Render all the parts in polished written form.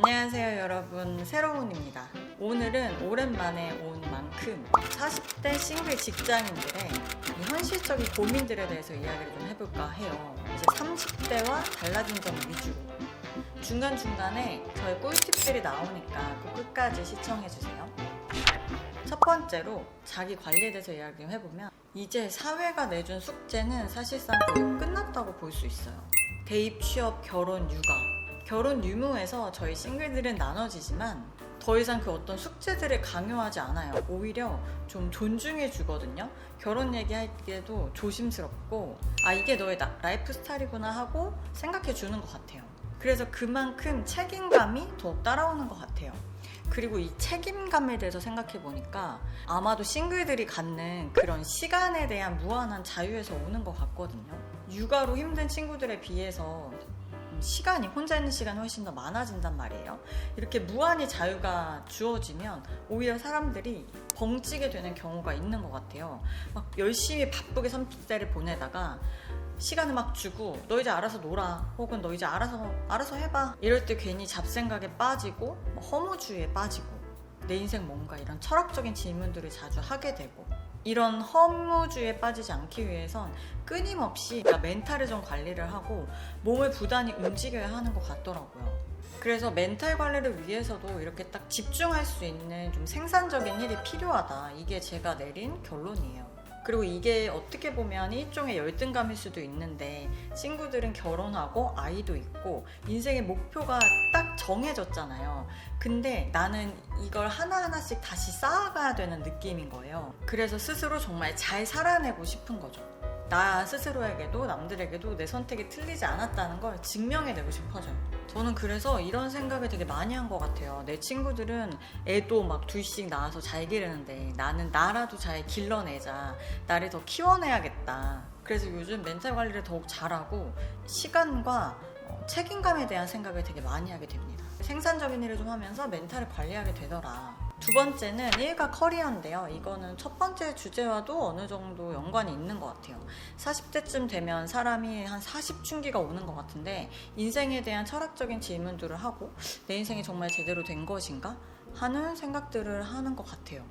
안녕하세요 여러분, 새로운입니다. 오늘은 오랜만에 온 만큼 40대 싱글 직장인들의 이 현실적인 고민들에 대해서 이야기를 좀 해볼까 해요. 이제 30대와 달라진 점 위주로 중간중간에 저의 꿀팁들이 나오니까 꼭 끝까지 시청해주세요. 첫 번째로 자기 관리에 대해서 이야기 좀 해보면, 이제 사회가 내준 숙제는 사실상 거의 끝났다고 볼 수 있어요. 대입, 취업, 결혼, 육아. 결혼 유무에서 저희 싱글들은 나눠지지만 더 이상 그 어떤 숙제들을 강요하지 않아요. 오히려 좀 존중해 주거든요. 결혼 얘기할 때도 조심스럽고, 아 이게 너의 라이프 스타일이구나 하고 생각해 주는 것 같아요. 그래서 그만큼 책임감이 더 따라오는 것 같아요. 그리고 이 책임감에 대해서 생각해 보니까 아마도 싱글들이 갖는 그런 시간에 대한 무한한 자유에서 오는 것 같거든요. 육아로 힘든 친구들에 비해서 시간이, 혼자 있는 시간이 훨씬 더 많아진단 말이에요. 이렇게 무한히 자유가 주어지면 오히려 사람들이 벙찌게 되는 경우가 있는 것 같아요. 막 열심히 바쁘게 30대를 보내다가 시간을 막 주고 너 이제 알아서 놀아, 혹은 너 이제 알아서 해봐, 이럴 때 괜히 잡생각에 빠지고 허무주의에 빠지고 내 인생 뭔가, 이런 철학적인 질문들을 자주 하게 되고, 이런 허무주의에 빠지지 않기 위해선 끊임없이 멘탈을 좀 관리를 하고 몸을 부단히 움직여야 하는 것 같더라고요. 그래서 멘탈 관리를 위해서도 이렇게 딱 집중할 수 있는 좀 생산적인 일이 필요하다. 이게 제가 내린 결론이에요. 그리고 이게 어떻게 보면 일종의 열등감일 수도 있는데, 친구들은 결혼하고 아이도 있고 인생의 목표가 딱 정해졌잖아요. 근데 나는 이걸 하나하나씩 다시 쌓아가야 되는 느낌인 거예요. 그래서 스스로 정말 잘 살아내고 싶은 거죠. 나 스스로에게도 남들에게도 내 선택이 틀리지 않았다는 걸 증명해내고 싶어져요. 저는 그래서 이런 생각을 되게 많이 한 것 같아요. 내 친구들은 애도 막 둘씩 낳아서 잘 기르는데 나는 나라도 잘 길러내자, 나를 더 키워내야겠다. 그래서 요즘 멘탈 관리를 더욱 잘하고 시간과 책임감에 대한 생각을 되게 많이 하게 됩니다. 생산적인 일을 좀 하면서 멘탈을 관리하게 되더라. 두 번째는 일과 커리어인데요. 이거는 첫 번째 주제와도 어느 정도 연관이 있는 것 같아요. 40대쯤 되면 사람이 한 40춘기가 오는 것 같은데, 인생에 대한 철학적인 질문들을 하고 내 인생이 정말 제대로 된 것인가 하는 생각들을 하는 것 같아요.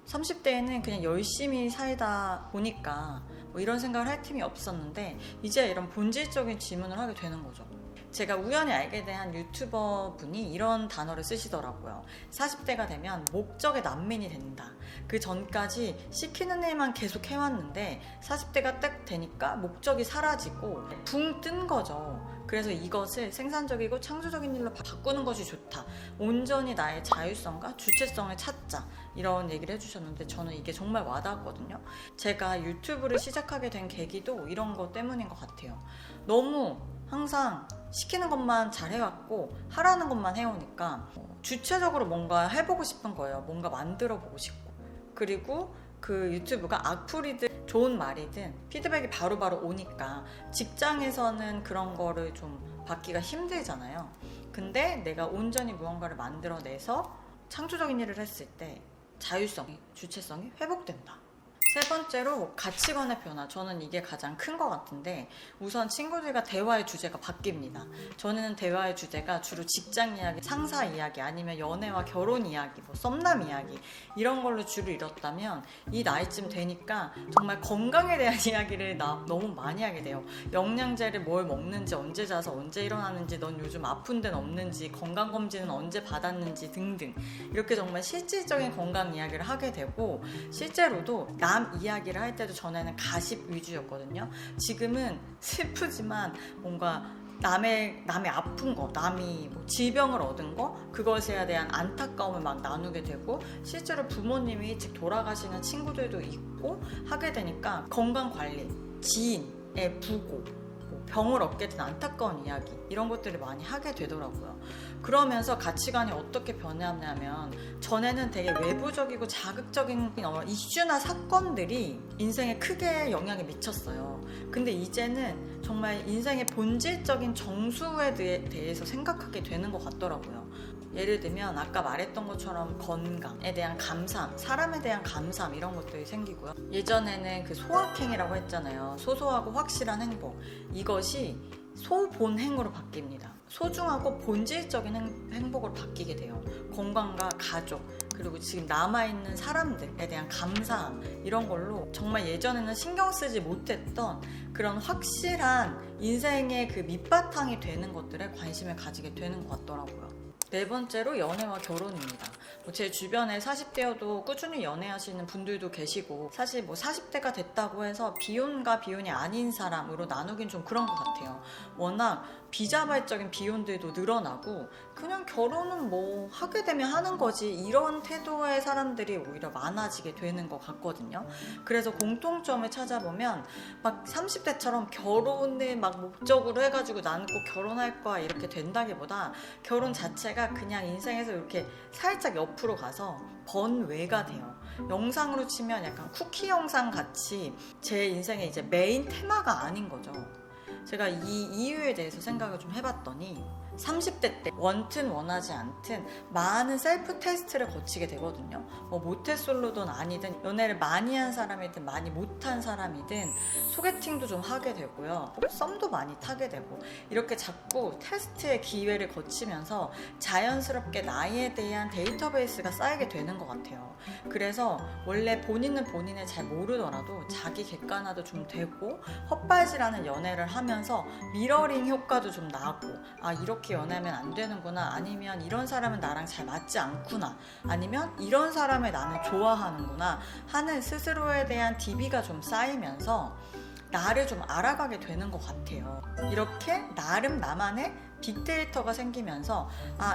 30대에는 그냥 열심히 살다 보니까 이런 생각을 할 틈이 없었는데, 이제 이런 본질적인 질문을 하게 되는 거죠. 제가 우연히 알게 된 한 유튜버 분이 이런 단어를 쓰시더라고요. 40대가 되면 목적의 난민이 된다. 그 전까지 시키는 일만 계속 해왔는데 40대가 딱 되니까 목적이 사라지고 붕 뜬 거죠. 그래서 이것을 생산적이고 창조적인 일로 바꾸는 것이 좋다. 온전히 나의 자율성과 주체성을 찾자. 이런 얘기를 해주셨는데 저는 이게 정말 와닿았거든요. 제가 유튜브를 시작하게 된 계기도 이런 것 때문인 것 같아요. 너무 항상 시키는 것만 잘 해왔고 하라는 것만 해오니까 주체적으로 뭔가 해보고 싶은 거예요. 뭔가 만들어 보고 싶고. 그리고 그 유튜브가 악플이든 좋은 말이든 피드백이 바로바로 오니까 직장에서는 그런 거를 좀 받기가 힘들잖아요. 근데 내가 온전히 무언가를 만들어내서 창조적인 일을 했을 때 자율성이, 주체성이 회복된다. 세 번째로 가치관의 변화. 저는 이게 가장 큰 것 같은데, 우선 친구들과 대화의 주제가 바뀝니다. 저는 대화의 주제가 주로 직장 이야기, 상사 이야기, 아니면 연애와 결혼 이야기, 썸남 이야기, 이런 걸로 주로 이뤘다면, 이 나이쯤 되니까 정말 건강에 대한 이야기를 너무 많이 하게 돼요. 영양제를 뭘 먹는지, 언제 자서 언제 일어나는지, 넌 요즘 아픈 데는 없는지, 건강검진은 언제 받았는지 등등, 이렇게 정말 실질적인 건강 이야기를 하게 되고, 실제로도 남 이야기를 할 때도 전에는 가십 위주였거든요. 지금은 슬프지만 뭔가 남의 아픈 거, 남이 질병을 얻은 거, 그것에 대한 안타까움을 막 나누게 되고, 실제로 부모님이 일찍 돌아가시는 친구들도 있고 하게 되니까 건강관리, 지인의 부고, 병을 얻게 된 안타까운 이야기, 이런 것들을 많이 하게 되더라고요. 그러면서 가치관이 어떻게 변하냐면, 전에는 되게 외부적이고 자극적인 이슈나 사건들이 인생에 크게 영향을 미쳤어요. 근데 이제는 정말 인생의 본질적인 정수에 대해서 생각하게 되는 것 같더라고요. 예를 들면 아까 말했던 것처럼 건강에 대한 감사함, 사람에 대한 감사함, 이런 것들이 생기고요. 예전에는 그 소확행이라고 했잖아요. 소소하고 확실한 행복. 이것이 소본행으로 바뀝니다. 소중하고 본질적인 행복으로 바뀌게 돼요. 건강과 가족, 그리고 지금 남아있는 사람들에 대한 감사함, 이런 걸로 정말 예전에는 신경 쓰지 못했던 그런 확실한 인생의 그 밑바탕이 되는 것들에 관심을 가지게 되는 것 같더라고요. 네 번째로 연애와 결혼입니다. 제 주변에 40대여도 꾸준히 연애하시는 분들도 계시고, 사실 40대가 됐다고 해서 비혼과 비혼이 아닌 사람으로 나누긴 좀 그런 것 같아요. 워낙 비자발적인 비혼들도 늘어나고 그냥 결혼은 하게 되면 하는 거지, 이런 태도의 사람들이 오히려 많아지게 되는 것 같거든요. 그래서 공통점을 찾아보면 막 30대처럼 결혼을 막 목적으로 해가지고 나는 꼭 결혼할 거야 이렇게 된다기보다 결혼 자체가 그냥 인생에서 이렇게 살짝 옆으로 가서 번외가 돼요. 영상으로 치면 약간 쿠키 영상 같이 제 인생의 이제 메인 테마가 아닌 거죠. 제가 이 이유에 대해서 생각을 좀 해봤더니 30대 때 원튼 원하지 않든 많은 셀프 테스트를 거치게 되거든요. 모태솔로든 아니든 연애를 많이 한 사람이든 많이 못한 사람이든 소개팅도 좀 하게 되고요. 썸도 많이 타게 되고, 이렇게 자꾸 테스트의 기회를 거치면서 자연스럽게 나에 대한 데이터베이스가 쌓이게 되는 것 같아요. 그래서 원래 본인은 본인을 잘 모르더라도 자기 객관화도 좀 되고, 헛발질하는 연애를 하면서 미러링 효과도 좀 나고, 이렇게 연애하면 안 되는구나, 아니면 이런 사람은 나랑 잘 맞지 않구나, 아니면 이런 사람을 나는 좋아하는구나 하는 스스로에 대한 DB가 좀 쌓이면서 나를 좀 알아가게 되는 것 같아요. 이렇게 나름 나만의 빅데이터가 생기면서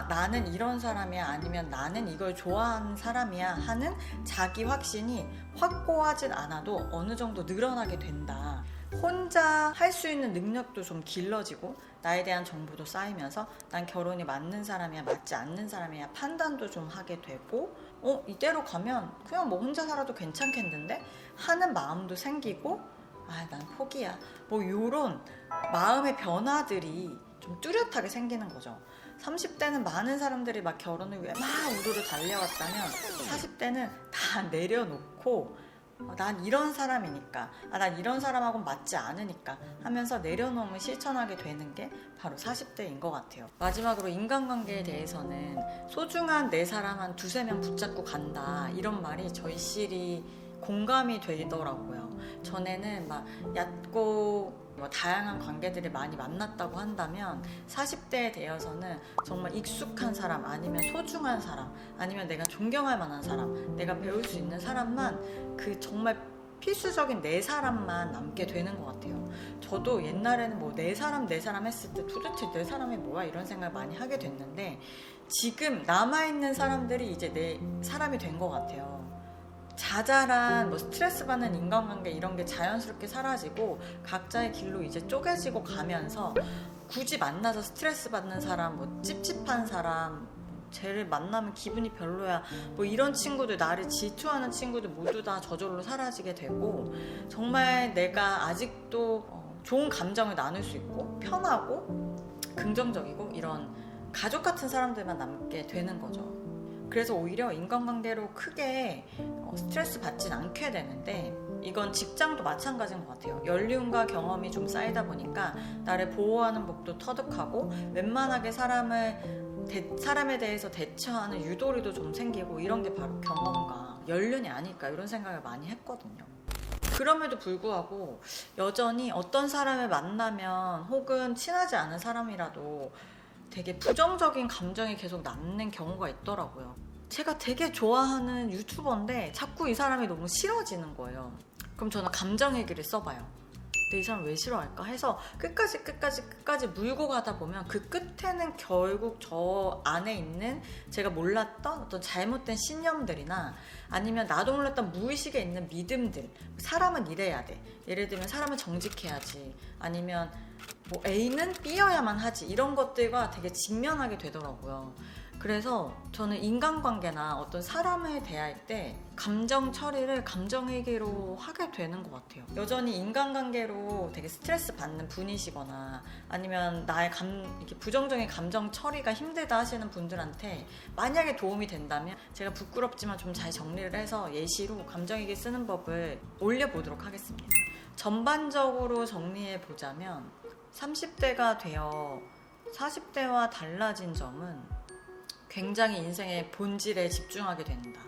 나는 이런 사람이야, 아니면 나는 이걸 좋아하는 사람이야 하는 자기 확신이 확고하진 않아도 어느 정도 늘어나게 된다. 혼자 할 수 있는 능력도 좀 길러지고, 나에 대한 정보도 쌓이면서 난 결혼이 맞는 사람이야, 맞지 않는 사람이야 판단도 좀 하게 되고, 이대로 가면 그냥 혼자 살아도 괜찮겠는데 하는 마음도 생기고, 난 포기야, 요런 마음의 변화들이 좀 뚜렷하게 생기는 거죠. 30대는 많은 사람들이 막 결혼을 위해 막 우르르 달려왔다면 40대는 다 내려놓고 난 이런 사람이니까, 난 이런 사람하고는 맞지 않으니까 하면서 내려놓으면 실천하게 되는 게 바로 40대인 것 같아요. 마지막으로 인간관계에 대해서는 소중한 내 사람 한 2-3명 붙잡고 간다, 이런 말이 저희실이 공감이 되더라고요. 전에는 막 얕고 다양한 관계들을 많이 만났다고 한다면 40대에 대해서는 정말 익숙한 사람, 아니면 소중한 사람, 아니면 내가 존경할 만한 사람, 내가 배울 수 있는 사람만, 그 정말 필수적인 내 사람만 남게 되는 것 같아요. 저도 옛날에는 내 사람 했을 때 도대체 내 사람이 뭐야 이런 생각을 많이 하게 됐는데, 지금 남아있는 사람들이 이제 내 사람이 된 것 같아요. 자잘한 스트레스 받는 인간관계 이런 게 자연스럽게 사라지고 각자의 길로 이제 쪼개지고 가면서, 굳이 만나서 스트레스 받는 사람, 찝찝한 사람, 쟤를 만나면 기분이 별로야, 이런 친구들, 나를 질투하는 친구들 모두 다 저절로 사라지게 되고, 정말 내가 아직도 좋은 감정을 나눌 수 있고 편하고 긍정적이고 이런 가족 같은 사람들만 남게 되는 거죠. 그래서 오히려 인간관계로 크게 스트레스 받진 않게 되는데, 이건 직장도 마찬가지인 것 같아요. 연륜과 경험이 좀 쌓이다 보니까 나를 보호하는 법도 터득하고, 웬만하게 사람에 대해서 대처하는 유도리도 좀 생기고, 이런 게 바로 경험과 연륜이 아닐까, 이런 생각을 많이 했거든요. 그럼에도 불구하고 여전히 어떤 사람을 만나면, 혹은 친하지 않은 사람이라도 되게 부정적인 감정이 계속 남는 경우가 있더라고요. 제가 되게 좋아하는 유튜버인데 자꾸 이 사람이 너무 싫어지는 거예요. 그럼 저는 감정 얘기를 써봐요. 근데 이 사람 왜 싫어할까 해서 끝까지 물고 가다 보면 그 끝에는 결국 저 안에 있는 제가 몰랐던 어떤 잘못된 신념들이나, 아니면 나도 몰랐던 무의식에 있는 믿음들, 사람은 이래야 돼, 예를 들면 사람은 정직해야지, 아니면 A는 B여야만 하지, 이런 것들과 되게 직면하게 되더라고요. 그래서 저는 인간관계나 어떤 사람을 대할 때 감정 처리를 감정회계로 하게 되는 것 같아요. 여전히 인간관계로 되게 스트레스 받는 분이시거나, 아니면 나의 이렇게 부정적인 감정 처리가 힘들다 하시는 분들한테 만약에 도움이 된다면 제가 부끄럽지만 좀 잘 정리를 해서 예시로 감정회계 쓰는 법을 올려보도록 하겠습니다. 전반적으로 정리해 보자면, 30대가 되어 40대와 달라진 점은 굉장히 인생의 본질에 집중하게 된다.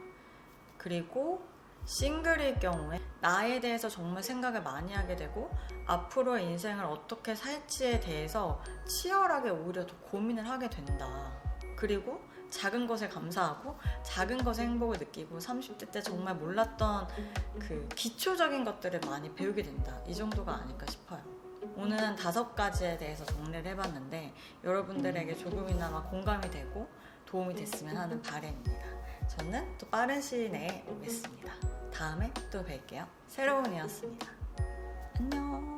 그리고 싱글일 경우에 나에 대해서 정말 생각을 많이 하게 되고 앞으로의 인생을 어떻게 살지에 대해서 치열하게 오히려 더 고민을 하게 된다. 그리고 작은 것에 감사하고 작은 것에 행복을 느끼고 30대 때 정말 몰랐던 그 기초적인 것들을 많이 배우게 된다. 이 정도가 아닐까 싶어요. 오늘은 5가지에 대해서 정리를 해봤는데 여러분들에게 조금이나마 공감이 되고 도움이 됐으면 하는 바람입니다. 저는 또 빠른 시일 내에 오겠습니다. 다음에 또 뵐게요. 새로운이었습니다. 안녕.